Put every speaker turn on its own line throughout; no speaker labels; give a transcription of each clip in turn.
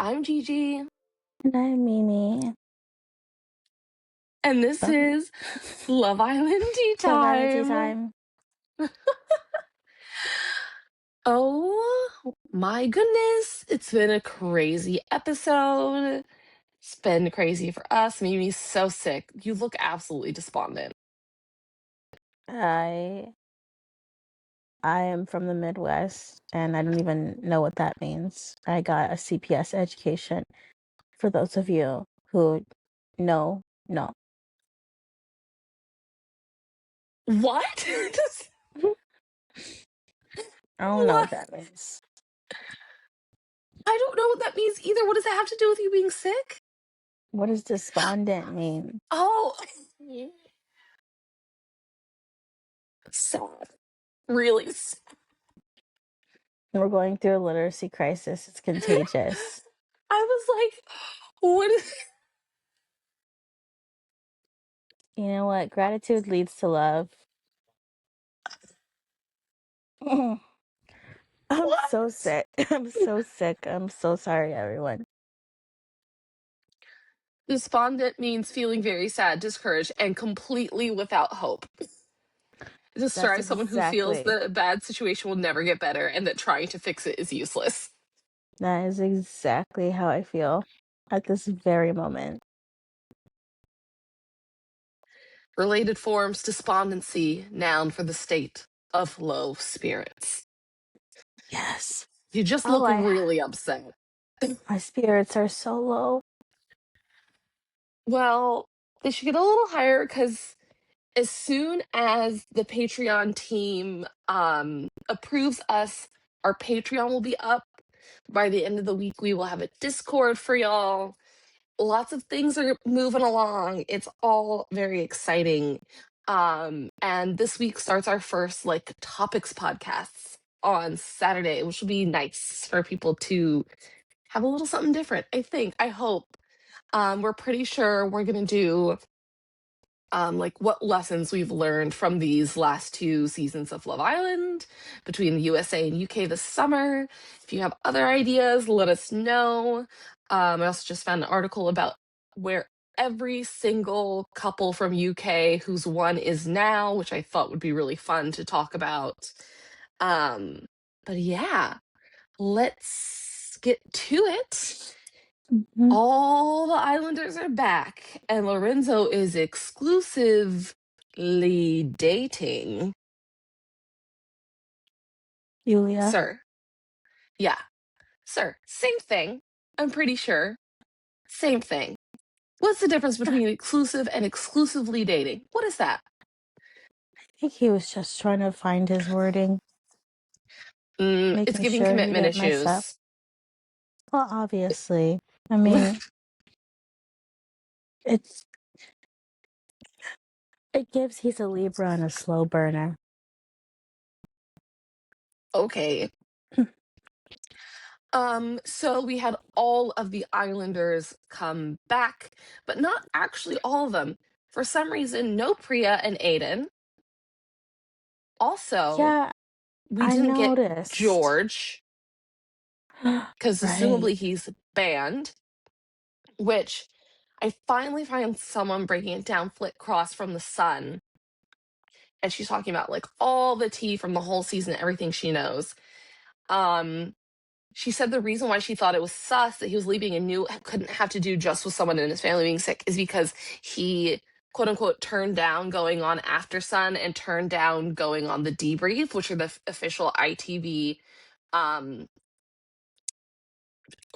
I'm Gigi,
And I'm Mimi.
and this
Oh,
is Love Island Tea
Love Island Tea
Time.
Time.
Oh my goodness, it's been a crazy episode. It's been crazy for us. Mimi's so sick. You look absolutely despondent.
I I am from the Midwest and I don't even know what that means. I got a CPS education. For those of you who know, no.
What?
I don't know
What?
what that means.
I don't know what that means either. What does that have to do with you being sick?
What does despondent mean?
Oh, sad. Really sad.
We're going through a literacy crisis. It's contagious.
I was like, what is
You know what? Gratitude leads to love. I'm
what?
so sick. I'm so sick. I'm so sorry, everyone.
Despondent means feeling very sad, discouraged, and completely without hope. It
That's
describes someone who feels
exactly
that a bad situation will never get better and that trying to fix it is useless.
That is exactly how I feel at this very moment.
Related forms: despondency, noun for the state of low spirits.
Yes.
You just
Oh,
look really upset.
my spirits are so low.
Well, they should get a little higher because as soon as the Patreon team approves us, our Patreon will be up. By the end of the week, we will have a Discord for y'all. Lots of things are moving along. It's all very exciting. And this week starts our first like topics podcasts on Saturday, which will be nice for people to have a little something different. I hope. We're pretty sure we're gonna do like what lessons we've learned from these last two seasons of Love Island between the USA and UK this summer. If you have other ideas, let us know. I also just found an article about where every single couple from UK whose one is now, which I thought would be really fun to talk about. But yeah, let's get to it.
Mhm.
All the Islanders are back, and Lorenzo is exclusively dating
Julia.
Sir. Yeah, Sir. Same thing. I'm pretty sure. Same thing. What's the difference
I
between exclusive and exclusively dating? What is that?
think he was just trying to find his wording,
It's
making
giving
sure he
commitment
didn't mess up.
issues.
Well, obviously. I mean, it's it gives he's a Libra and a slow burner.
Okay. So we had all of the Islanders come back, but not actually all of them. For some reason, no Priya and Aiden. Also,
Yeah,
we
I
didn't get
noticed.
George because
Right.
assumably he's banned, which I finally find someone breaking it down flick cross from the Sun. And she's talking about like all the tea from the whole season, everything she knows. Um, she said the reason why she thought it was sus that he was leaving and knew it couldn't have to do just with someone in his family being sick is because he quote unquote turned down going on After Sun and turned down going on the debrief, which are the official ITV um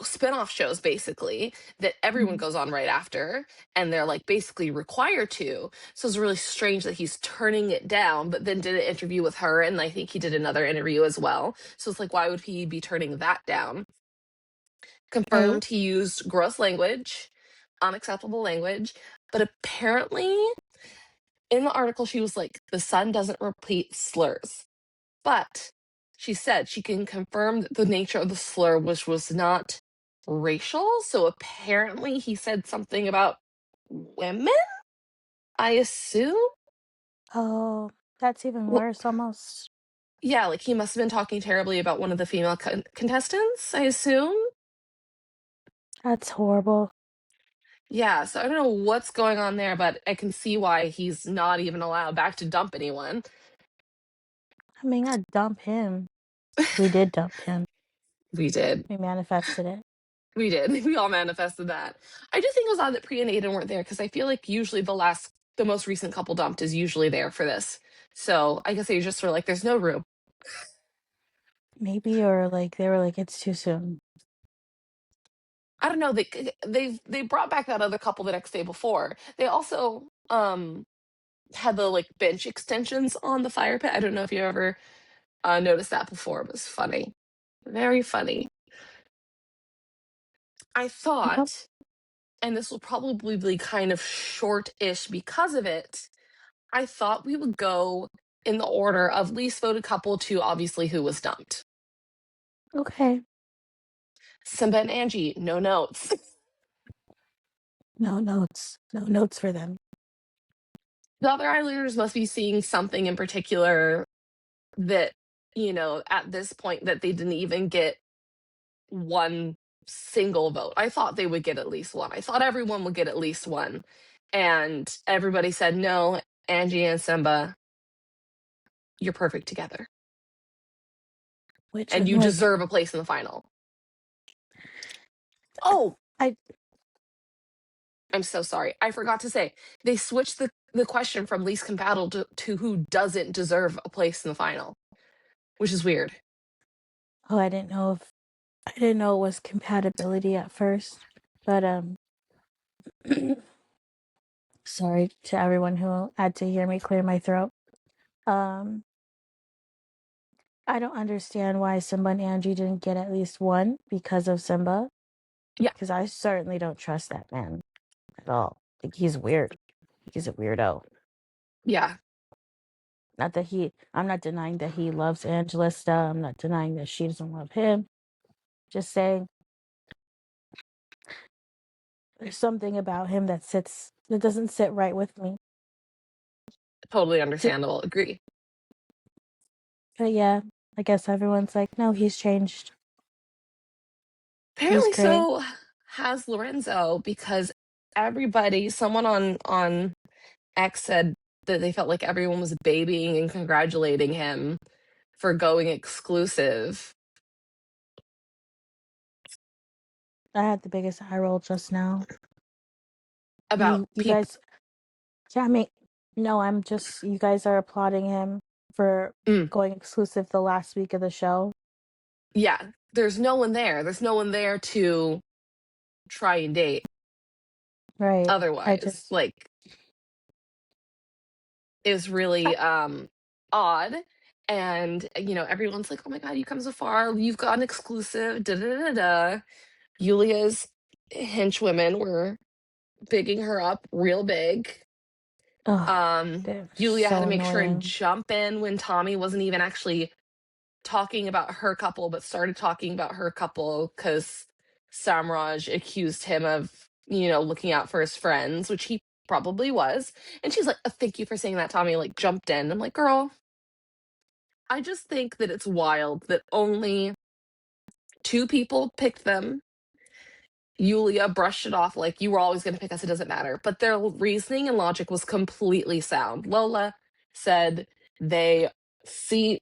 spin-off shows basically that everyone
Mhm.
goes on right after, and they're like basically required to. So it's really strange that he's turning it down, but then did an interview with her, and I think he did another interview as well. So it's like, why would he be turning that down?
Right.
Confirmed he used gross language, unacceptable language, but apparently in the article she was like, the Sun doesn't repeat slurs, but she said she can confirm the nature of the slur, which was not racial. So apparently he said something about women, I assume.
Oh, that's even
Well,
worse almost.
yeah, like he must have been talking terribly about one of the female contestants, I assume.
That's horrible.
Yeah, so I don't know what's going on there, but I can see why he's not even allowed back to dump anyone.
I mean, I dump him. We did dump him.
We did.
We manifested it.
We did. We all manifested that. I just think it was odd that Priya and Aiden weren't there because I feel like usually the most recent couple dumped is usually there for this. So I guess they just were like, there's no room.
Maybe, or like they were like, it's too soon.
I don't know. They brought back that other couple the next day before. They also had the like bench extensions on the fire pit. I don't know if you ever noticed that before. It was funny, very funny. I
Yep.
thought, and this will probably be kind of short-ish because of it. I thought we would go in the order of least voted couple to obviously who was dumped.
Okay.
Simba and Angie, no notes.
No notes. No notes for them.
The other Islanders must be seeing something in particular that, at this point that they didn't even get one single vote. I thought they would get at least one. I thought everyone would get at least one. And everybody said, no, Angie and Simba, you're perfect together.
Which
And
I'm
you
like,
deserve a place in the final. Oh,
I
I'm so sorry. I forgot to say they switched the question from least compatible to who doesn't deserve a place in the final, which is weird.
I didn't know if I didn't know it was compatibility at first, but sorry to everyone who had to hear me clear my throat. Um, I don't understand why Simba and Angie didn't get at least one because of Simba,
Yeah,
because I certainly don't trust that man at all. Like he's weird. He's a weirdo.
yeah,
Not that I'm not denying that he loves Angelista. I'm not denying that she doesn't love him. Just saying there's something about him that doesn't sit right with me.
totally
So,
understandable. Agree.
but yeah, I guess everyone's like, no, he's changed. He's
Apparently,
great.
so has Lorenzo because someone on X said that they felt like everyone was babying and congratulating him for going exclusive
I had the biggest eye roll just now.
about
You
people.
guys, yeah, I mean, no, I'm just, you guys are applauding him for
Mm,
going exclusive the last week of the show.
yeah, there's no one there. There's no one there to try and date
Right. I
otherwise.
just,
Like, is
I,
really odd. And everyone's like, oh my god, you come so far, you've got an exclusive, da da da da. Yulia's henchwomen were bigging her up real big.
oh,
um
they're
Yulia had
so
to make sure and
annoying.
jump in when Tommy wasn't even actually talking about her couple, but started talking about her couple because Samraj accused him of, looking out for his friends, which he probably was. And she's like, oh, thank you for saying that, Tommy, like jumped in. I'm like, girl, I just think that it's wild that only two people picked them. Yulia brushed it off like you were always going to pick us. It doesn't matter. But their reasoning and logic was completely sound. Lola said they see,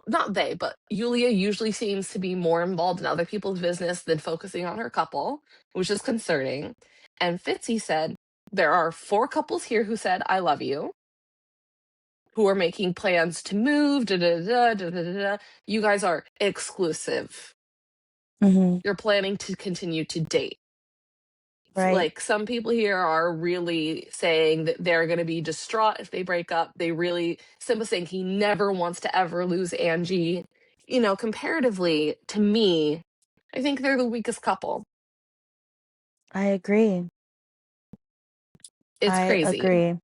not they, but Yulia usually seems to be more involved in other people's business than focusing on her couple, which is concerning. And Fitzy said there are four couples here who said, I love you, who are making plans to move. Da, da, da, da, da, da, da. You guys are exclusive.
Hmm.
You're planning to continue to date.
Right.
Like some people here are really saying that they're going to be distraught if they break up. Simba saying he never wants to ever lose Angie. Comparatively to me, I think they're the weakest couple.
I agree.
It's
I
crazy.
agree.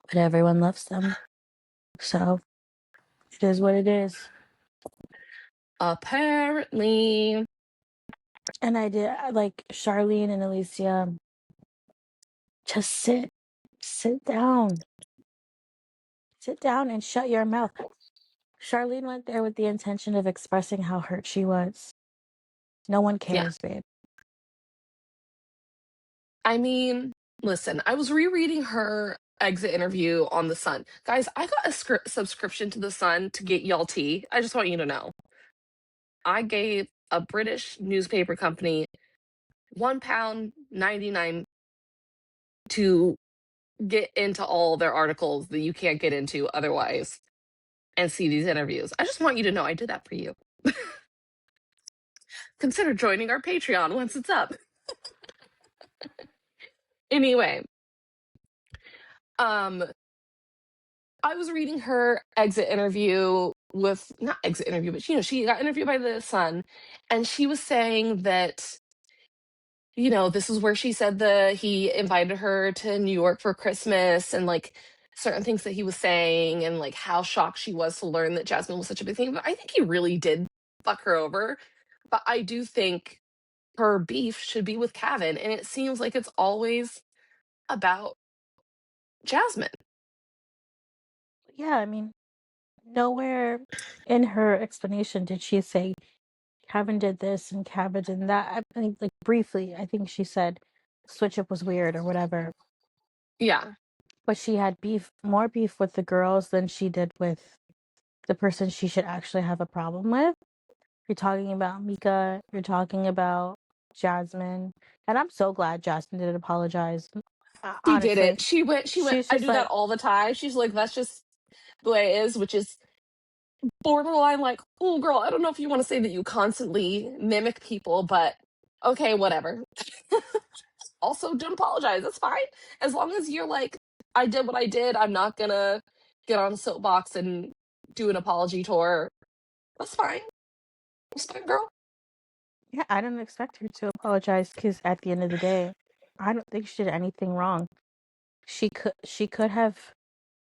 But everyone loves them. So it is what it is.
Apparently.
And like Charlene and Alicia, just sit down, sit down and shut your mouth. Charlene went there with the intention of expressing how hurt she was. No one
Yeah.
cares, babe.
I mean, listen, I was rereading her exit interview on The Sun. Guys, I got a subscription to The Sun to get y'all tea. I just want you to know. I gave a British newspaper company £1.99 to get into all their articles that you can't get into otherwise and see these interviews. I just want you to know I did that for you. Consider joining our Patreon once it's up. Anyway, um, I was reading her exit interview with not exit interview, but she got interviewed by The Sun, and she was saying that this is where she said that he invited her to New York for Christmas and like certain things that he was saying and like how shocked she was to learn that Jasmine was such a big thing. But I think he really did fuck her over. But I do think her beef should be with Kevin, and it seems like it's always about Jasmine.
Yeah, I mean, nowhere in her explanation did she say Kevin did this and Kevin did that. I think, like, briefly, I think she said switch up was weird or whatever.
Yeah,
But she had more beef with the girls than she did with the person she should actually have a problem with. You're talking about Mika, you're talking about Jasmine, and I'm so glad Jasmine didn't apologize.
she did
Honestly,
it. She went,
she's
I
just
do that
like,
all the time. She's like, that's just the way it is, which is borderline like, oh girl, I don't know if you want to say that you constantly mimic people, but okay, whatever. Also, don't apologize. That's fine. As long as you're like, I did what I did, I'm not gonna get on a soapbox and do an apology tour. That's fine. That's fine, girl.
yeah, I didn't expect her to apologize because at the end of the day, I don't think she did anything wrong. She could have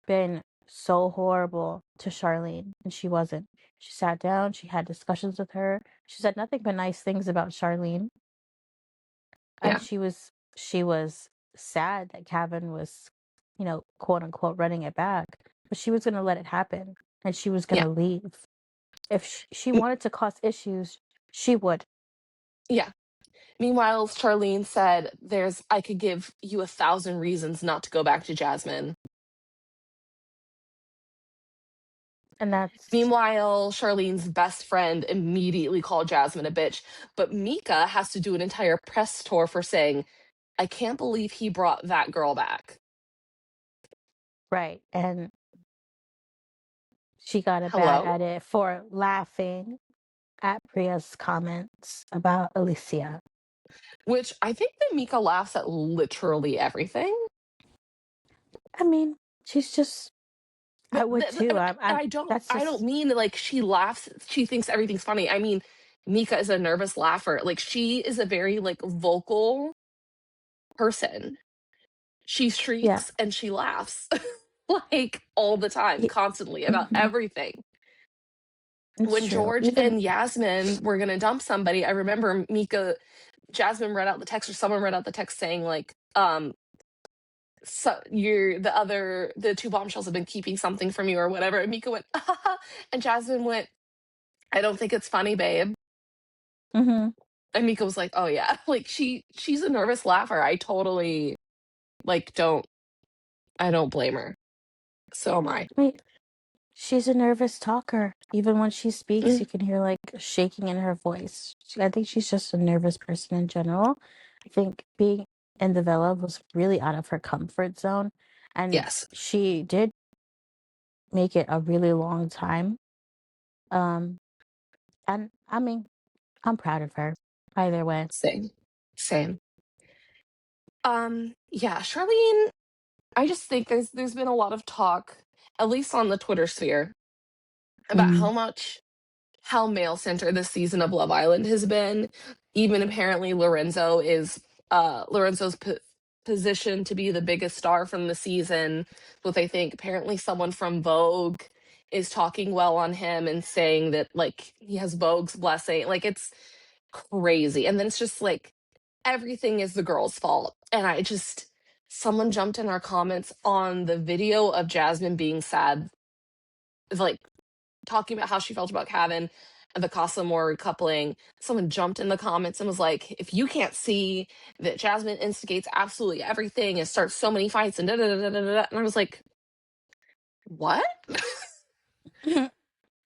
been so horrible to Charlene, and she wasn't. She sat down, she had discussions with her. She said nothing but nice things about Charlene, and
Yeah.
she was sad that Kevin was, quote unquote, running it back, but she was gonna let it happen, and she was
Yeah.
gonna leave. If she
Mm,
wanted to cause issues, she would.
yeah. Meanwhile, Charlene said, I could give you 1,000 reasons not to go back to Jasmine.
And that's
Meanwhile, Charlene's best friend immediately called Jasmine a bitch, but Mika has to do an entire press tour for saying, I can't believe he brought that girl back.
right. And she got a bad
Hello?
edit for laughing at Priya's comments about Alicia.
Which I think that Mika laughs at literally everything.
I mean, she's just, I
But
would too. I'm, that's
I don't
just,
mean like she laughs, she thinks everything's funny. I mean, Mika is a nervous laugher. Like she is a very like vocal person. She
yeah.
shrieks and she laughs like all the time, constantly about
Mhm.
everything.
It's
When
true.
George
Even,
and Yasmin were gonna dump somebody, I remember Jasmine read out the text, or someone read out the text saying like, so the two bombshells have been keeping something from you or whatever. And Mika went, and Jasmine went, I don't think it's funny, babe.
hmm
And Mika was like, oh yeah, like she's a nervous laugher. I totally like I don't blame her. So am I.
I mean, she's a nervous talker. Even when she speaks,
Mm,
you can hear like shaking in her voice. I think she's just a nervous person in general. I think being in the villa was really out of her comfort zone. And
yes,
she did make it a really long time. Um, and I mean, I'm proud of her either way.
same, same. Yeah, Charlene. I just think there's been a lot of talk, at least on the Twitter sphere, about
Mm.
how male centered this season of Love Island has been. Even apparently Lorenzo's position to be the biggest star from the season. What they think apparently someone from Vogue is talking well on him and saying that like he has Vogue's blessing. Like it's crazy. And then it's just like everything is the girl's fault. And I just someone jumped in our comments on the video of Jasmine being sad, like talking about how she felt about Kevin. the Casa Amor coupling, someone jumped in the comments and was like, if you can't see that Jasmine instigates absolutely everything and starts so many fights and da da da da da da, and I was like, what?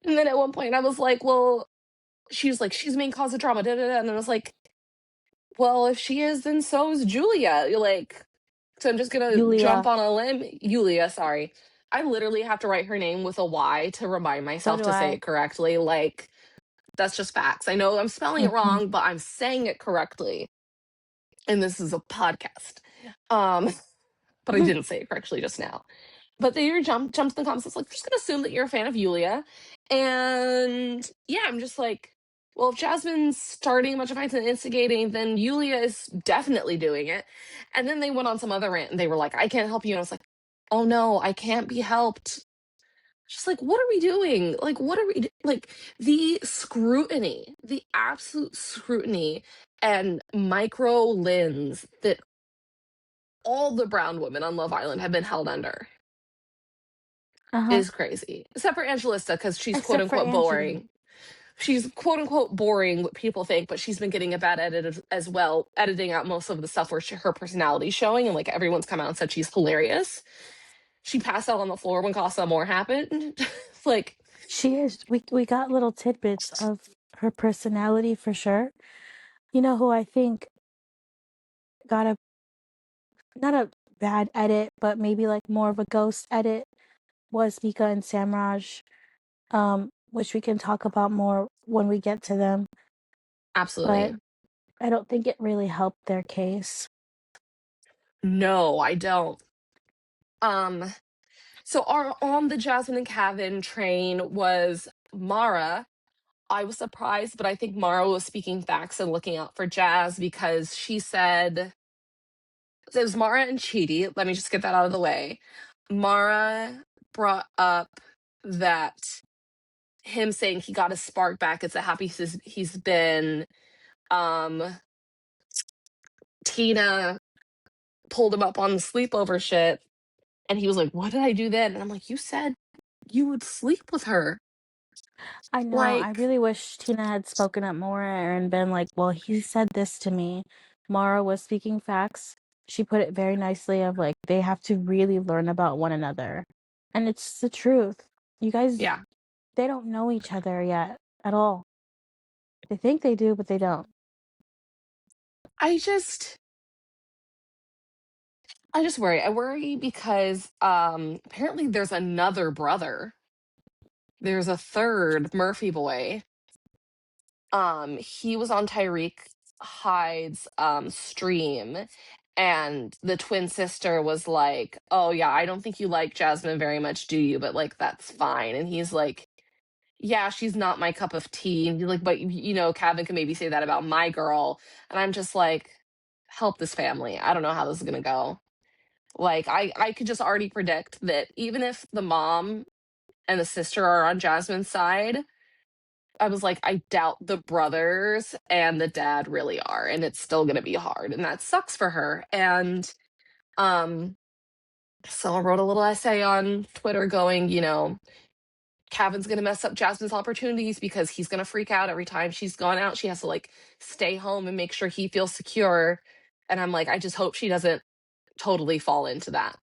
And then at one point I was like, well, she was like, she's the main cause of drama, da da da. And I was like, well, if she is, then so is Julia. You're like, so I'm just gonna jump
Yulia.
on a limb. Yulia, sorry. I literally have to write her name with a Y to remind
So
myself
do
to say
I.
it correctly. Like, that's just facts. I know I'm spelling it
Hmm.
wrong, but I'm saying it correctly. And this is a podcast. Um, but I didn't say it correctly just now. But they jumped in the comments. It's like, just gonna assume that you're a fan of Yulia. And yeah, I'm just like, well, if Jasmine's starting a bunch of fights and instigating, then Yulia is definitely doing it. And then they went on some other rant and they were like, I can't help you. And I was like, oh no, I can't be helped. Just like, what are we doing? Like, what are we like? The scrutiny, the absolute scrutiny and micro lens that all the brown women on Love Island have been held under
Uh-huh.
is crazy. Except for Angelista, because she's quote
Except for
unquote
Angie.
boring. She's quote unquote boring, what people think, but she's been getting a bad edit as well, editing out most of the stuff where her personality's showing, and like everyone's come out and said she's hilarious. She passed out on the floor when Casa Amor happened. It's like,
She is. We got little tidbits of her personality for sure. You know who I think got a not a bad edit, but maybe like more of a ghost edit was Mika and Samraj, which we can talk about more when we get to them. But
absolutely.
I don't think it really helped their case.
No, I don't. Um, so our on the Jasmine and Kevin train was Mara. I was surprised, but I think Mara was speaking facts and looking out for Jazz because she said it was Mara and Chidi. Let me just get that out of the way. Mara brought up that him saying he got his spark back. It's a happy he's been. Um, Tina pulled him up on the sleepover shit, and he was like, "What did I do then?" And I'm like, "You said you would sleep with her."
I know. I
Like,
really wish Tina had spoken up more and been like, well, he said this to me. Mara was speaking facts. She put it very nicely of like, they have to really learn about one another. And it's the truth. You guys,
yeah,
they don't know each other yet at all. They think they do, but they don't.
I just, I just worry. I worry because apparently there's another brother. There's a third Murphy boy. He was on Tyreek Hyde's stream, and the twin sister was like, "Oh yeah, I don't think you like Jasmine very much, do you? But like that's fine." And he's like, "Yeah, she's not my cup of tea." And he's like, "But you know, Kevin can maybe say that about my girl." And I'm just like, "Help this family. I don't know how this is gonna go." Like I could just already predict that even if the mom and the sister are on Jasmine's side, I was like, I doubt the brothers and the dad really are, and it's still gonna be hard, and that sucks for her. And um, so I wrote a little essay on Twitter going, Kevin's gonna mess up Jasmine's opportunities because he's gonna freak out every time she's gone out. She has to like stay home and make sure he feels secure. And I'm like, I just hope she doesn't totally fall into that.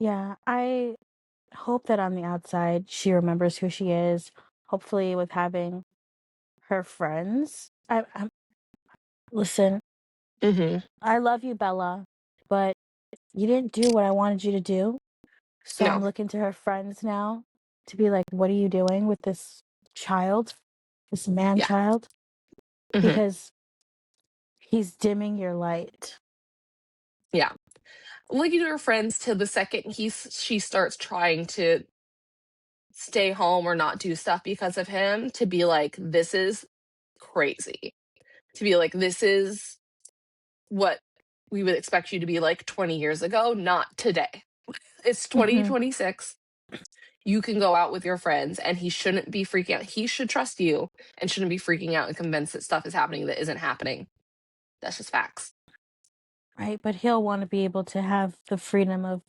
Yeah, I hope that on the outside she remembers who she is. Hopefully, with having her friends. Listen,
Hmm.
I love you, Bella, but you didn't do what I wanted you to do. So I'm
No.
looking to her friends now to be like, what are you doing with this child, this man
Yeah.
child?
Hmm.
Because he's dimming your light.
Yeah. Looking to her friends till the second she starts trying to stay home or not do stuff because of him, to be like, this is crazy. To be like, this is what we would expect you to be like 20 years ago, not today. It's
Hmm.
2026. You can go out with your friends, and he shouldn't be freaking out. He should trust you and shouldn't be freaking out and convinced that stuff is happening that isn't happening. That's just facts.
Right? But he'll want to be able to have the freedom of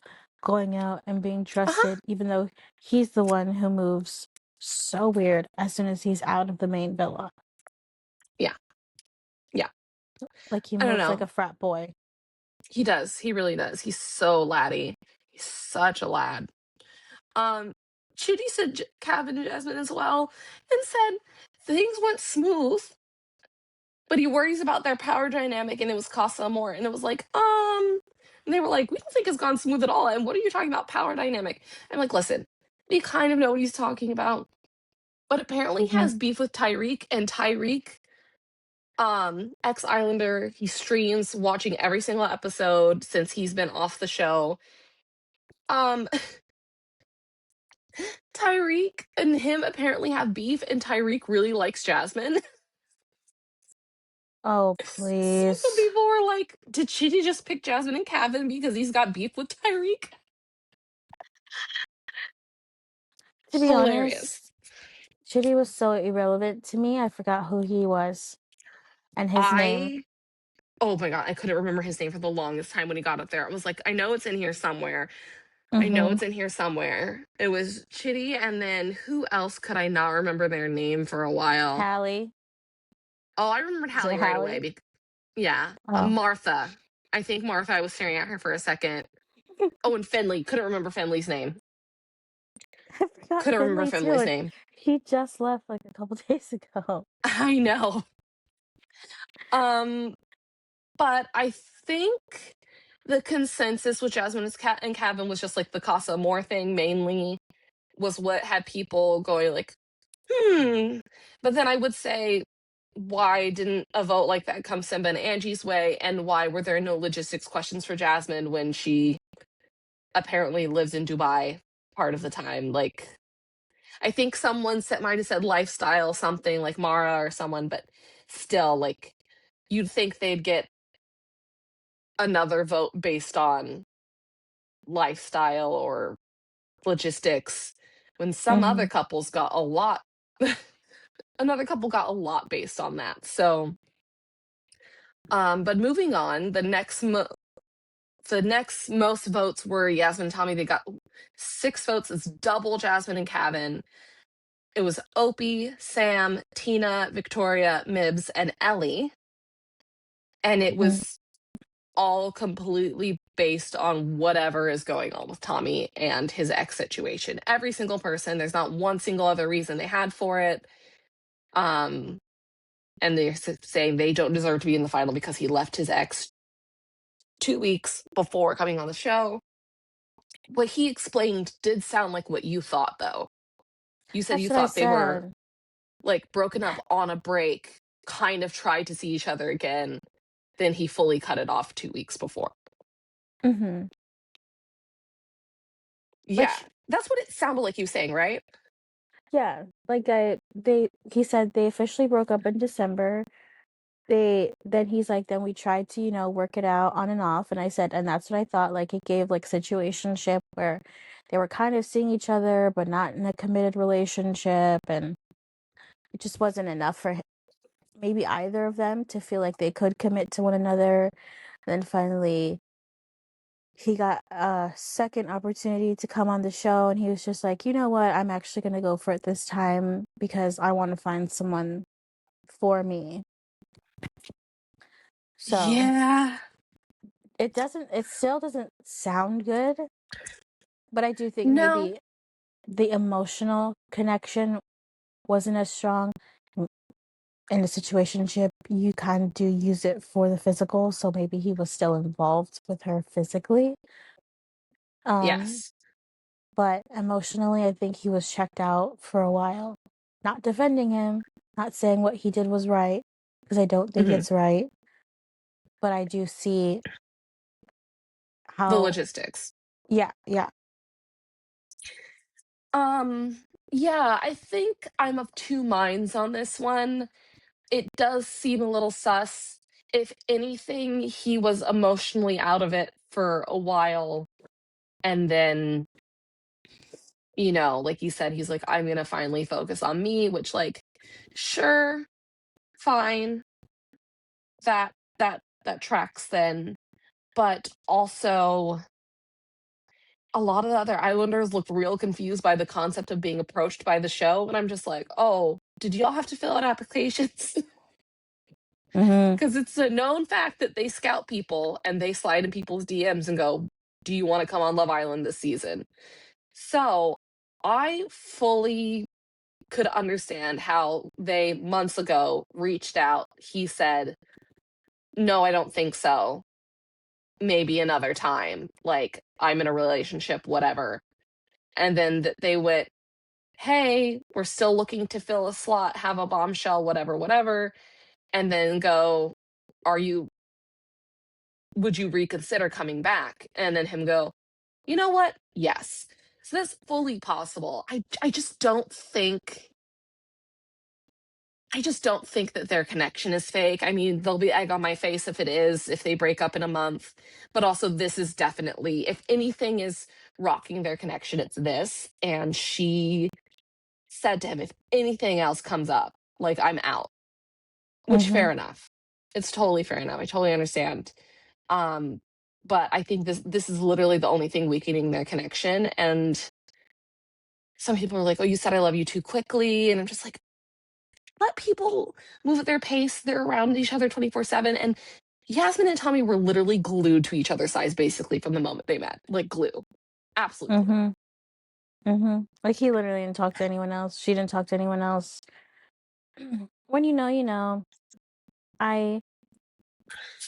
going out and being
Uh-huh.
trusted, even though he's the one who moves. so weird as soon as he's out of the main villa.
Yeah. Yeah.
Like he
I don't
moves like
know.
a frat boy.
He does. He really does. He's so laddie. He's such a lad. Um, Chitty said Cav and Jasmine as well, and said things went smooth, but he worries about their power dynamic, and it was Casa more. And it was like, and they were like, we don't think it's gone smooth at all. And what are you talking about, power dynamic? I'm like, listen, we kind of know what he's talking about, but apparently he
Hmm.
has beef with Tyreek, and Tyreek, ex-Islander, he streams watching every single episode since he's been off the show. Um, Tyreek and him apparently have beef, and Tyreek really likes Jasmine.
Oh,
So some
please.
people were like, did Chitty just pick Jasmine and Kevin because he's got beef with Tyreek?
To be honest,
Hilarious.
Chitty was so irrelevant to me. I forgot who he was and his name.
I, oh my God, I couldn't remember his name for the longest time when he got up there. I was like, I know it's in here somewhere. I know
Hmm.
it's in here somewhere. It was Chitty, and then who else could I not remember their name for a while?
Hallie.
Oh, I remembered
Is it
Hallie right away.
Hallie?
Yeah,
Oh.
Martha. I think Martha. I was staring at her for a second. Oh, and Finley. Couldn't remember Finley's name.
I forgot
Couldn't remember
Finley too.
Finley's
And
name.
he just left like a couple days ago.
I know. Um, but I think the consensus with Jasmine and Kevin was just like the Casa Amor thing mainly was what had people going like, hmm. But then I would say, why didn't a vote like that come Simba and Angie's way? And why were there no logistics questions for Jasmine when she apparently lives in Dubai part of the time? Like, I think someone might have said lifestyle something like Mara or someone, but still, like, you'd think they'd get another vote based on lifestyle or logistics when some other
Hmm.
couples got a lot. Another couple got a lot based on that. So, but moving on, the next most votes were Yasmin and Tommy. They got 6 votes. It's double Jasmine and Kevin. It was Opie, Sam, Tina, Victoria, Mibs, and Ellie. And it
Hmm.
was all completely based on whatever is going on with Tommy and his ex situation. Every single person, there's not one single other reason they had for it. Um, and they're saying they don't deserve to be in the final because he left his ex 2 weeks before coming on the show. What he explained did sound like what you thought, though. You said
That's
you
what I
thought they were
said.
like broken up on a break, kind of tried to see each other again. Then he fully cut it off 2 weeks before.
Hmm.
Yeah,
Which,
that's what it sounded like you saying, right?
yeah, like he said they officially broke up in December. Then he's like, then we tried to, work it out on and off. And I said, and that's what I thought. Like it gave like situationship where they were kind of seeing each other, but not in a committed relationship. And it just wasn't enough for maybe either of them to feel like they could commit to one another. And then finally, he got a second opportunity to come on the show, and he was just like, you know what? I'm actually going to go for it this time because I want to find someone for me. So
Yeah.
it still doesn't sound good, but I do think
No.
maybe the emotional connection wasn't as strong. In a situationship, you kind of do use it for the physical, so maybe he was still involved with her physically. Um,
Yes.
but emotionally, I think he was checked out for a while. Not defending him, not saying what he did was right, because I don't think
Hmm.
it's right, but I do see
The
how,
logistics.
yeah, yeah.
Um, yeah, I think I'm of two minds on this one. It does seem a little sus. If anything, he was emotionally out of it for a while, and then, like you said, he's like, I'm gonna finally focus on me, which, like, sure, fine, that tracks then. But also, a lot of the other Islanders looked real confused by the concept of being approached by the show. And I'm just like, oh, did y'all have to fill out applications?
Mm-hmm.
Because it's a known fact that they scout people and they slide in people's DMs and go, do you want to come on Love Island this season? So I fully could understand how they months ago reached out. He said, no, I don't think so. Maybe another time. Like, I'm in a relationship, whatever. And then they went, hey, we're still looking to fill a slot, have a bombshell, whatever, whatever. And then go, would you reconsider coming back? And then him go, you know what? Yes. So that's fully possible. I just don't think that their connection is fake. I mean, there'll be egg on my face if it is, if they break up in a month. But also, this is definitely, if anything is rocking their connection, it's this. And she said to him, if anything else comes up, like, I'm out, which
Mm-hmm.
fair enough. It's totally fair enough. I totally understand. Um, but I think this is literally the only thing weakening their connection. And some people are like, oh, you said I love you too quickly. And I'm just like, let people move at their pace. They're around each other 24/7. And Yasmin and Tommy were literally glued to each other's sides basically from the moment they met. Like glue. Absolute glue.
Mm-hmm. Mm-hmm. Like he literally didn't talk to anyone else. She didn't talk to anyone else. When you know, you know. I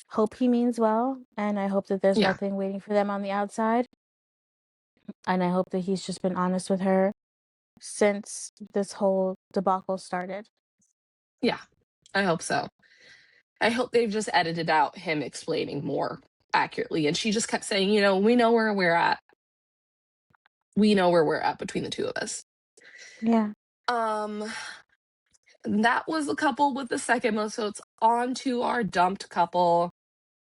hope he means well, and I hope that there's
Yeah.
nothing waiting for them on the outside. And I hope that he's just been honest with her since this whole debacle started.
Yeah. I hope so. I hope they've just edited out him explaining more accurately. And she just kept saying, we know where we're at. We know where we're at between the two of us.
Yeah.
Um, that was a couple with the second most votes. On to our dumped couple,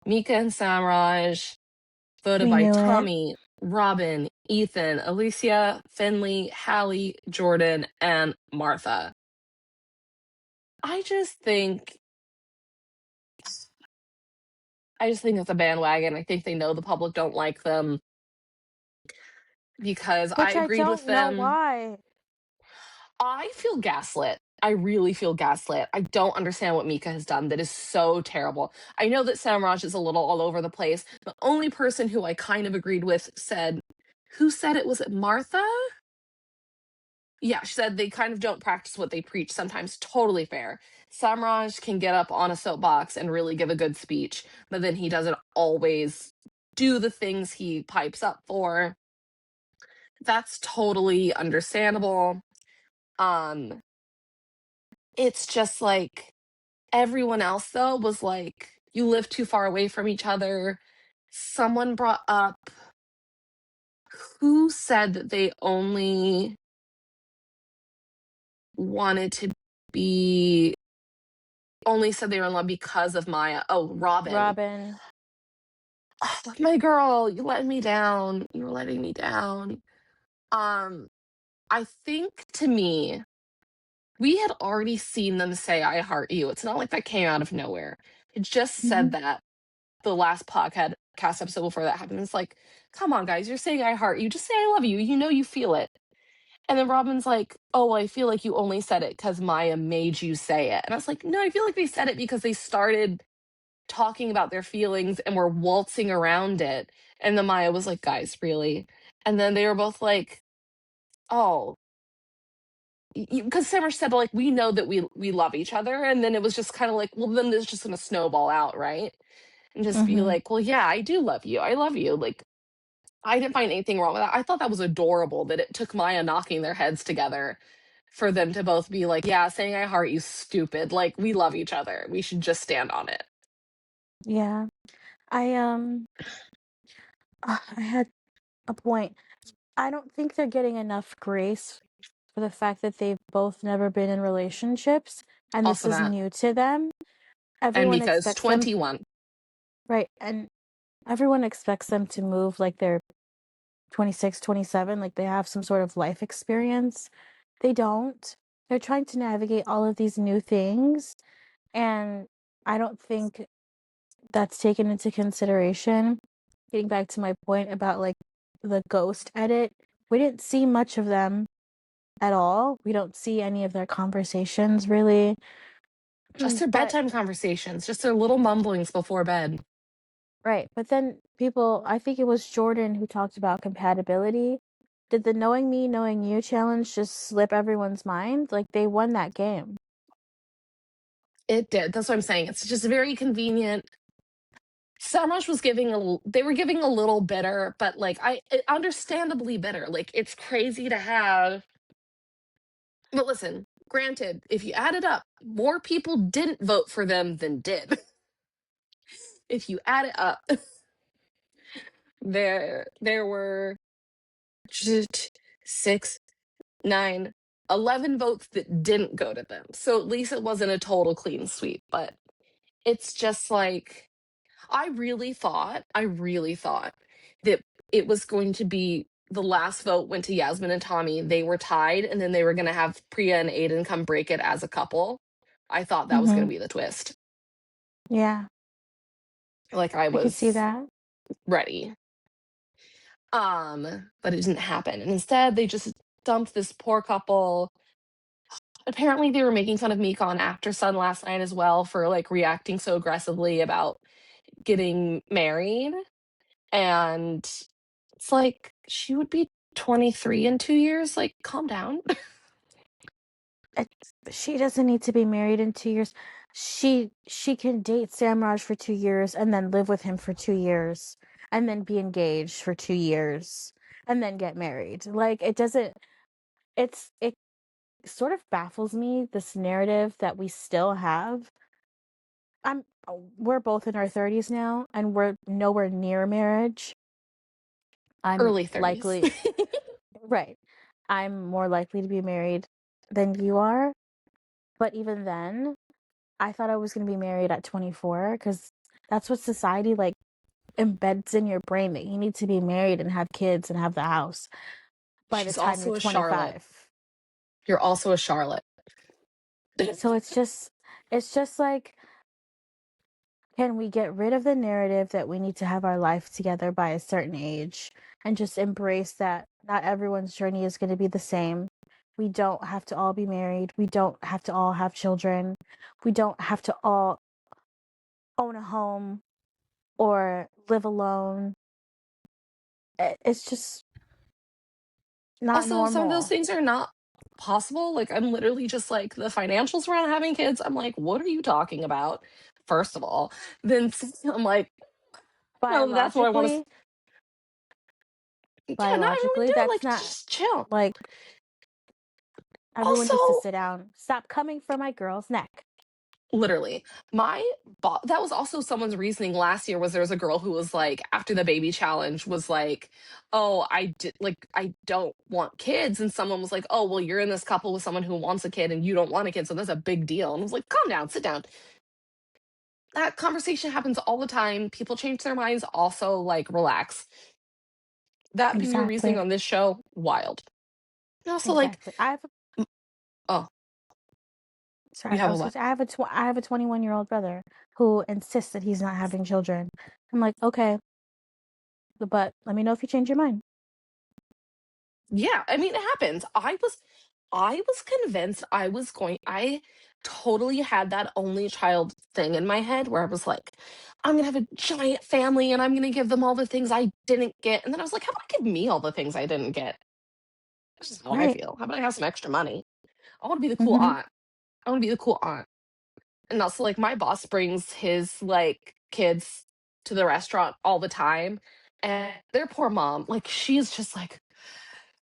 Mika and Samraj, voted
We
by
knew it.
Tommy, Robin, Ethan, Alicia, Finley, Hallie, Jordan, and Martha. I just think it's a bandwagon. I think they know the public don't like them because I
Which I
agreed with
don't know
them.
why.
I feel gaslit. I really feel gaslit. I don't understand what Mika has done that is so terrible. I know that Samraj is a little all over the place. The only person who I kind of agreed with said, who said it? Was it Martha? Yeah, she said they kind of don't practice what they preach sometimes. Totally fair. Samraj can get up on a soapbox and really give a good speech, but then he doesn't always do the things he pipes up for. That's totally understandable. Um, it's just like everyone else though was like, you live too far away from each other. Someone brought up, who said that they only wanted to be only said they were in love because of Maya. Oh, Robin.
Robin.
Oh, my girl, you let me down. You were letting me down. Um, I think to me, we had already seen them say I heart you. It's not like that came out of nowhere. It just
Mm-hmm.
said that the last podcast episode before that happened. It's like, come on, guys, you're saying I heart you. Just say I love you. You know you feel it. And then Robin's like, oh, well, I feel like you only said it because Maya made you say it. And I was like, no, I feel like they said it because they started talking about their feelings and were waltzing around it. And then Maya was like, guys, really? And then they were both like, oh, because Simmer said, like, we know that we love each other. And then it was just kind of like, well, then it's just going to snowball out, right? And just be
Mm-hmm.
like, well, yeah, I do love you. I love you. Like, I didn't find anything wrong with that. I thought that was adorable that it took Maya knocking their heads together for them to both be like, yeah, saying I heart you, stupid. Like, we love each other. We should just stand on it.
Yeah. I I had a point. I don't think they're getting enough grace for the fact that they've both never been in relationships and this
Also,
is
that.
new to them.
And
Everyone
Mika is
expects them,
21.
right? And everyone expects them to move like they're 26, 27, like they have some sort of life experience. They don't. They're trying to navigate all of these new things. And I don't think that's taken into consideration. Getting back to my point about like the ghost edit, we didn't see much of them at all. We don't see any of their conversations really.
Just their
But
bedtime conversations, just their little mumblings before bed.
right, but then people, I think it was Jordan who talked about compatibility. Did the knowing me, knowing you challenge just slip everyone's mind? Like they won that game.
It did. That's what I'm saying. It's just very convenient. Samrush was giving they were giving a little bitter, but like understandably bitter. Like it's crazy to have. But listen, granted, if you add it up, more people didn't vote for them than did. If you add it up, there were 6, 9, 11 votes that didn't go to them. So at least it wasn't a total clean sweep. But it's just like I really thought that it was going to be the last vote went to Yasmin and Tommy. They were tied, and then they were going to have Priya and Aiden come break it as a couple. I thought that was going
Mm-hmm.
to be the twist.
Yeah,
Like I
I could see
was
that.
ready. But it didn't happen. And instead they just dumped this poor couple. Apparently they were making fun of Mika on After Sun last night as well for like reacting so aggressively about getting married. And it's like she would be 23 in 2 years. Like, calm down.
She doesn't need to be married in 2 years. She can date Samraj for 2 years and then live with him for 2 years and then be engaged for 2 years and then get married. Like it doesn't. It sort of baffles me this narrative that we still have. We're both in our 30s now and we're nowhere near marriage. I'm
Early 30s.
likely right. I'm more likely to be married than you are. But even then, I thought I was going to be married at 24 because that's what society like embeds in your brain that you need to be married and have kids and have the house by the
She's
time you're
also a Charlotte.
25.
You're also a Charlotte.
So it's just like, can we get rid of the narrative that we need to have our life together by a certain age and just embrace that not everyone's journey is going to be the same? We don't have to all be married. We don't have to all have children. We don't have to all own a home or live alone. It's just not
Also, some of those
normal.
things are not possible. Like, I'm literally just like, the financials around having kids. I'm like, what are you talking about? First of all, then I'm like, no, that's what I want to.
Biologically,
Yeah, not everyone
biologically,
do it.
that's
Like,
not
just chill.
like everyone needs to
Also,
sit down. Stop coming for my girl's neck.
literally, that was also someone's reasoning last year. Was there was a girl who was like, after the baby challenge, was like, oh, I don't want kids, and someone was like, oh, well, you're in this couple with someone who wants a kid and you don't want a kid, so that's a big deal. And I was like, calm down, sit down. That conversation happens all the time. People change their minds. Also, like, relax. That being your reasoning
Exactly.
on this show, wild. And also, like,
Exactly.
oh,
Sorry,
you
I
have a
was going
what?
to say I have a 21-year-old brother who insists that he's not having children. I'm like, "Okay, but let me know if you change your mind."
Yeah, I mean, it happens. I was convinced I totally had that only child thing in my head where I was like, I'm gonna have a giant family and I'm gonna give them all the things I didn't get. And then I was like, how about I give me all the things I didn't get? This is how I
Right.
feel. How about I have some extra money? I want to be the cool
Mhm.
aunt. I want to be the cool aunt. And also, like, my boss brings his like kids to the restaurant all the time. And their poor mom, like, she's just like,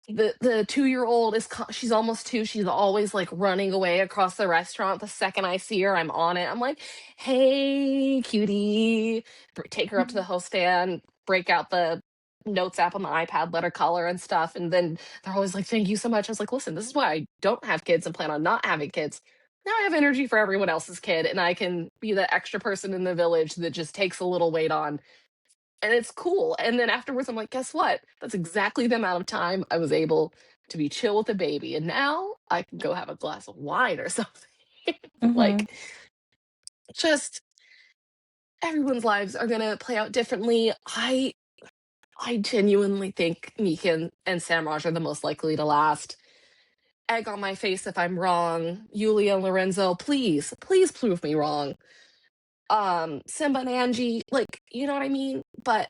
the 2-year-old she's almost 2. She's always like running away across the restaurant. The second I see her, I'm on it. I'm like, hey, cutie. Take her up to the host stand, break out the notes app on the iPad, let her color and stuff. And then they're always like, thank you so much. I was like, listen, this is why I don't have kids and plan on not having kids. Now I have energy for everyone else's kid, and I can be the extra person in the village that just takes a little weight on, and it's cool. And then afterwards, I'm like, guess what? That's exactly the amount of time I was able to be chill with the baby. And now I can go have a glass of wine or something.
Mhm.
Like, just everyone's lives are going to play out differently. I genuinely think Mika and Samraj are the most likely to last. Egg on my face if I'm wrong. Yulia and Lorenzo, please, please prove me wrong. Simba and Angie, like, you know what I mean? But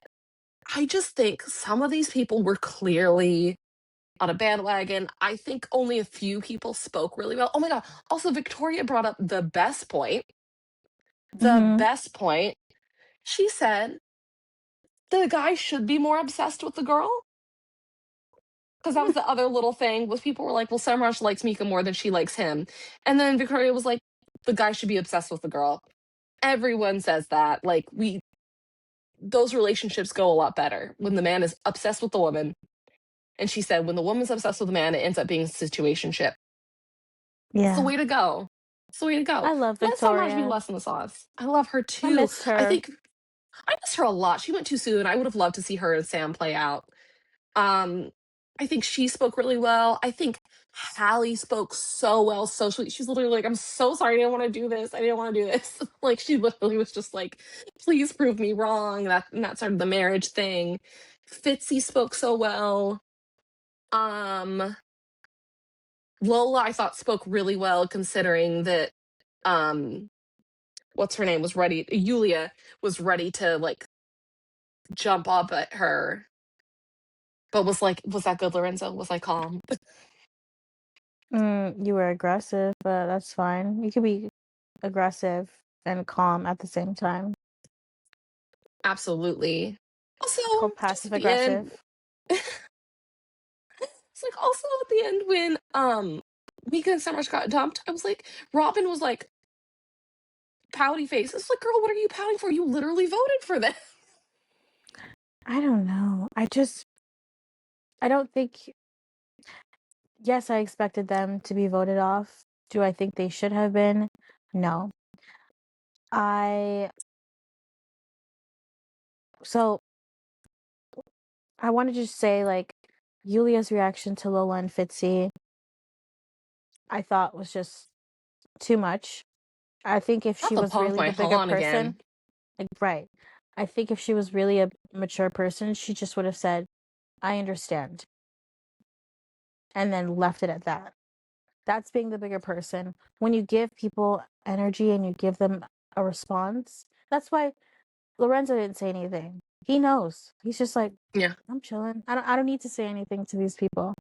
I just think some of these people were clearly on a bandwagon. I think only a few people spoke really well. Oh my God. Also, Victoria brought up the best point. The
Mm-hmm.
best point. She said the guy should be more obsessed with the girl. Because that was the other little thing was people were like, well, Samrush likes Mika more than she likes him. And then Victoria was like, the guy should be obsessed with the girl. Everyone says that. Like, those relationships go a lot better when the man is obsessed with the woman. And she said, when the woman's obsessed with the man, it ends up being a situationship. It's the
Yeah.
way to go. It's the way to go.
I love
Let Samraj be
Victoria.
less in the sauce. I love her
I
too.
miss
I
her.
think I miss her a lot. She went too soon. I would have loved to see her and Sam play out. Um, I think she spoke really well. I think Hallie spoke so well, so sweet. She's literally like, I'm so sorry, I didn't want to do this. I didn't want to do this. Like she literally was just like, please prove me wrong. That started the marriage thing. Fitzy spoke so well. Um, Lola, I thought spoke really well considering that um what's her name was ready Yulia was ready to like jump up at her, but was like, was that good, Lorenzo? Was I calm?
You were aggressive, but that's fine. You could be aggressive and calm at the same time.
Absolutely. Also,
It's called
just at
passive
the end,
aggressive.
it's like also at the end when Mika and Samrush got dumped, I was like, Robin was like pouty face. It's like, girl, what are you pouting for? You literally voted for them.
I don't know. I don't think, yes, I expected them to be voted off. Do I think they should have been? No. I, so I want to just say, like, Yulia's reaction to Lola and Fitzy, I thought was just too much. I think if
Not
she
the
was
punk
really
my
the bigger
Han
person,
again.
like, right. I think if she was really a mature person, she just would have said, I understand, and then left it at that. That's being the bigger person. When you give people energy and you give them a response, that's why Lorenzo didn't say anything. He knows. He's just like,
Yeah.
I'm chilling. I don't need to say anything to these people.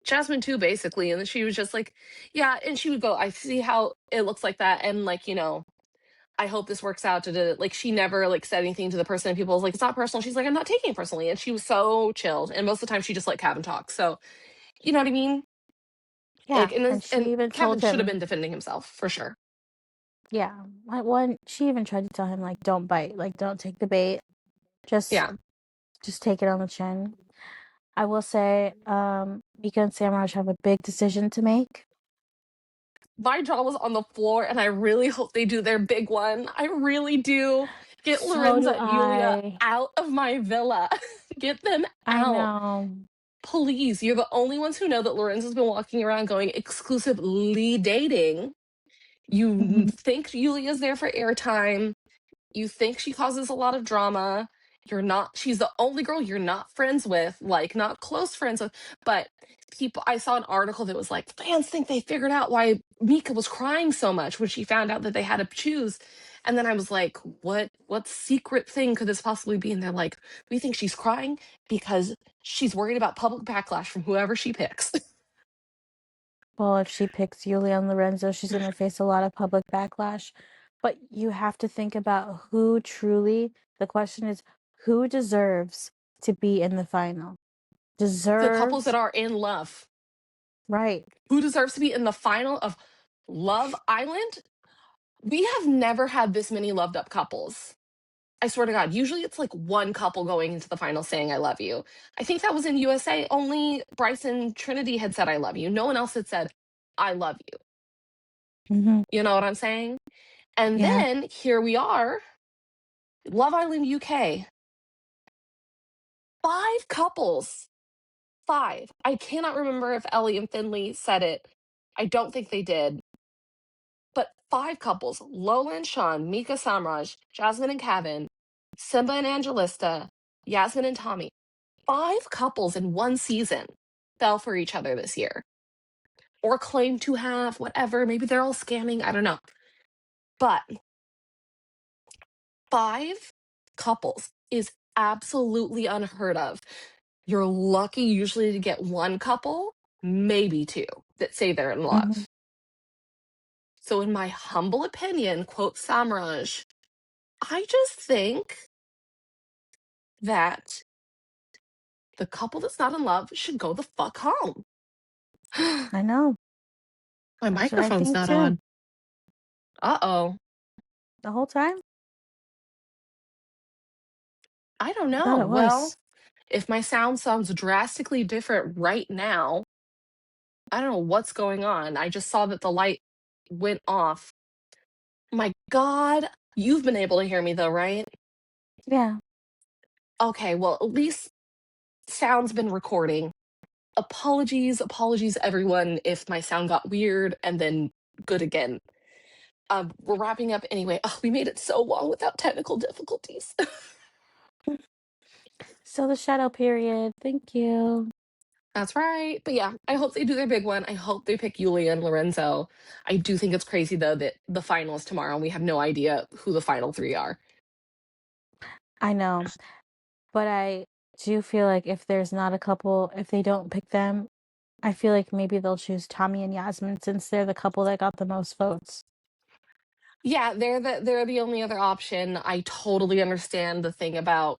Jasmine too, basically. And then she was just like, yeah, and she would go, I see how it looks like that. And like, I hope this works out. Like she never like said anything to the person and people was like, it's not personal. She's like, I'm not taking it personally. And she was so chilled. And most of the time she just let Kevin talk. So you know what I mean?
Yeah,
Like
and
and
she even
Kevin
told
should have
him,
been defending himself for sure.
yeah, like one. She even tried to tell him, like, don't bite, like, don't take the bait, just
Yeah.
just take it on the chin. I will say, Mika and Samraj have a big decision to make.
My jaw was on the floor and I really hope they do their big one. I really do. Get
So
Lorenza
do
and Yulia
I.
out of my villa. Get them
I
out.
know.
Please. You're the only ones who know that Lorenzo's been walking around going exclusively dating. You
Mhm.
think Yulia's there for airtime. You think she causes a lot of drama. You're not, she's the only girl you're not friends with, like not close friends with. But people, I saw an article that was like, fans think they figured out why Mika was crying so much when she found out that they had to choose. And then I was like, what secret thing could this possibly be? And they're like, we think she's crying because she's worried about public backlash from whoever she picks.
Well, if she picks Yulia and Lorenzo, she's going to face a lot of public backlash. But you have to think about who truly, the question is, who deserves to be in the final?
The couples that
Deserves,
are in love.
right.
Who deserves to be in the final of Love Island? We have never had this many loved up couples. I swear to God. Usually it's like one couple going into the final saying, I love you. I think that was in USA. Only Bryce and Trinity had said, I love you. No one else had said, I love you.
Hmm.
You know what I'm saying? And
Yeah.
then here we are, Love Island UK. Five couples. Five. I cannot remember if Ellie and Finley said it. I don't think they did. But five couples, Lola and Sean, Mika Samraj, Jasmine and Kevin, Simba and Angelista, Yasmin and Tommy. 5 couples in one season fell for each other this year, or claim to have, whatever. Maybe they're all scamming. I don't know. But 5 couples is absolutely unheard of. You're lucky usually to get one couple, maybe 2, that say they're in
Mhm.
love. So, in my humble opinion, quote Samraj, I just think that the couple that's not in love should go the fuck home.
I know.
My
That's what I
microphone's
think
not
too.
on. Uh-oh.
The whole time,
I don't
I thought
know.
it
Well,
was.
if my sound sounds drastically different right now, I don't know what's going on. I just saw that the light went off. My God. You've been able to hear me though, right?
Yeah.
Okay, well, at least sound's been recording. Apologies, everyone, if my sound got weird and then good again. We're wrapping up anyway. Oh, we made it so long without technical difficulties.
So the shadow period. Thank you.
That's right. But yeah, I hope they do their big one. I hope they pick Yulia and Lorenzo. I do think it's crazy though that the final is tomorrow and we have no idea who the final 3 are.
I know, but I do feel like if there's not a couple, if they don't pick them, I feel like maybe they'll choose Tommy and Yasmin since they're the couple that got the most votes.
Yeah, they're the only other option. I totally understand the thing about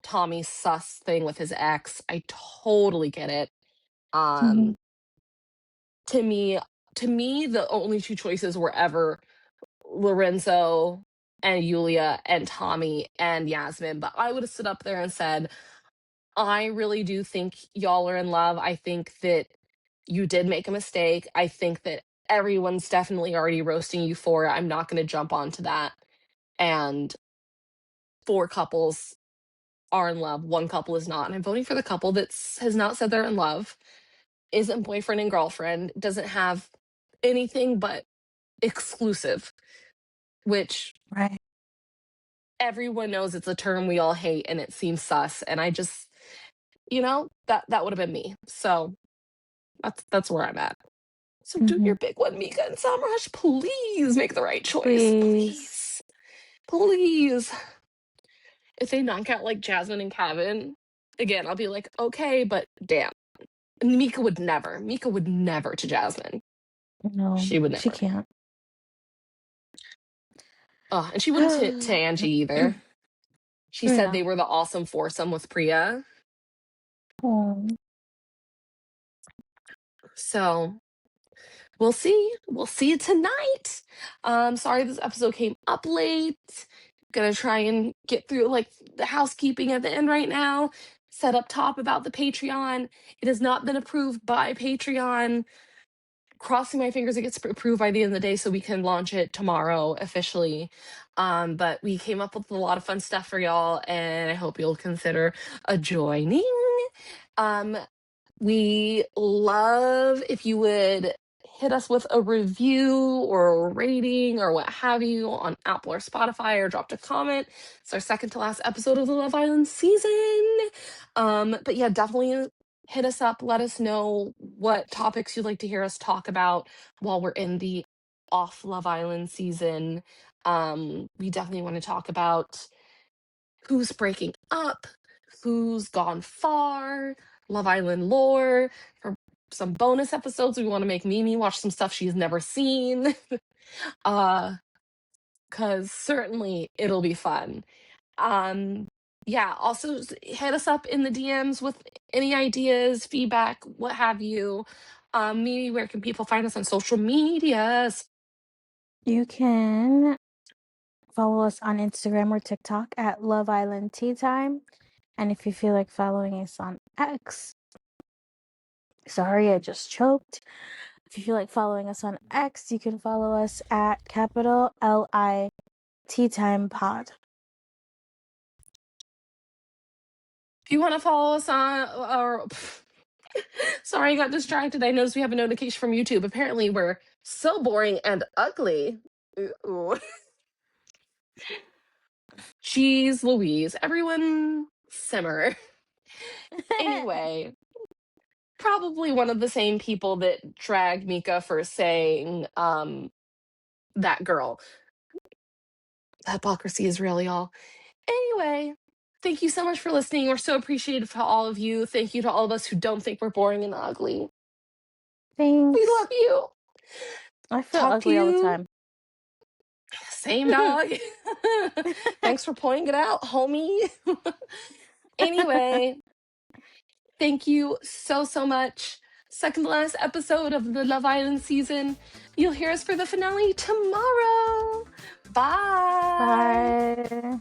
Tommy's sus thing with his ex. I totally get it.
Mhm.
Um to me to me the only 2 choices were ever Lorenzo and Yulia and Tommy and Yasmin, but I would have stood up there and said, I really do think y'all are in love. I think that you did make a mistake. I think that everyone's definitely already roasting you for it. I'm not going to jump onto that. And 4 couples are in love. 1 couple is not. And I'm voting for the couple that has not said they're in love, isn't boyfriend and girlfriend, doesn't have anything but exclusive, which
Right.
everyone knows it's a term we all hate and it seems sus. And I just, that would have been me. So that's where I'm at. So do
Hmm.
your big one, Mika and Samrush. Please make the right choice.
Please.
Please. Please. If they knock out like Jasmine and Kevin, again, I'll be like, okay, but damn. Mika would never. Mika would never to Jasmine.
No,
She would
she
never.
can't.
And she wouldn't to Angie either. She said
Yeah.
they were the awesome foursome with Priya.
Oh.
So we'll see. We'll see you tonight. Sorry this episode came up late. Gonna try and get through like the housekeeping at the end right now. Set up top about the Patreon. It has not been approved by Patreon. Crossing my fingers it gets approved by the end of the day so we can launch it tomorrow officially. But we came up with a lot of fun stuff for y'all, and I hope you'll consider joining. Um, we love if you would hit us with a review or a rating or what have you on Apple or Spotify or dropped a comment. It's our second to last episode of the Love Island season. But yeah, definitely hit us up. Let us know what topics you'd like to hear us talk about while we're in the off Love Island season. We definitely want to talk about who's breaking up, who's gone far, Love Island lore. For some bonus episodes, we want to make Mimi watch some stuff she's never seen. uh, cause certainly it'll be fun. Um, yeah, also hit us up in the DMs with any ideas, feedback, what have you. Mimi, where can people find us on social medias?
You can follow us on Instagram or TikTok at Love Island Tea Time. And if you feel like following us on X, sorry, I just choked. If you feel like following us on X, you can follow us at capital LI Tea Time Pod.
If you want to follow us on, or sorry, I got distracted. I noticed we have a notification from YouTube. Apparently, we're so boring and ugly. Ooh. Jeez Louise. Everyone simmer. Anyway, probably one of the same people that dragged Mika for saying that girl. Hypocrisy is real, y'all. Anyway, thank you so much for listening. We're so appreciative to all of you. Thank you to all of us who don't think we're boring and ugly. We
Thanks.
love you.
I feel
Talk to
ugly all the
you.
time.
Same dog. Thanks for pointing it out, homie. Anyway, thank you so much. Second to last episode of the Love Island season. You'll hear us for the finale tomorrow. Bye.
Bye.